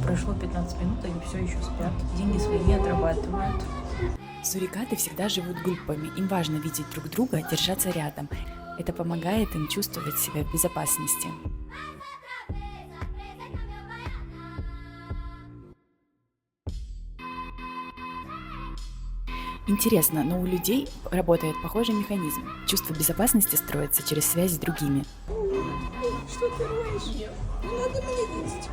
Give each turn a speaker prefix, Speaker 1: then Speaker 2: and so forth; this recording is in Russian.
Speaker 1: прошло 15 минут, они все еще спят. Деньги свои не отрабатывают.
Speaker 2: Сурикаты всегда живут группами, им важно видеть друг друга, держаться рядом. Это помогает им чувствовать себя в безопасности. Интересно, но у людей работает похожий механизм. Чувство безопасности строится через связь с другими.
Speaker 3: Что ты роешь? Не надо меня видеть.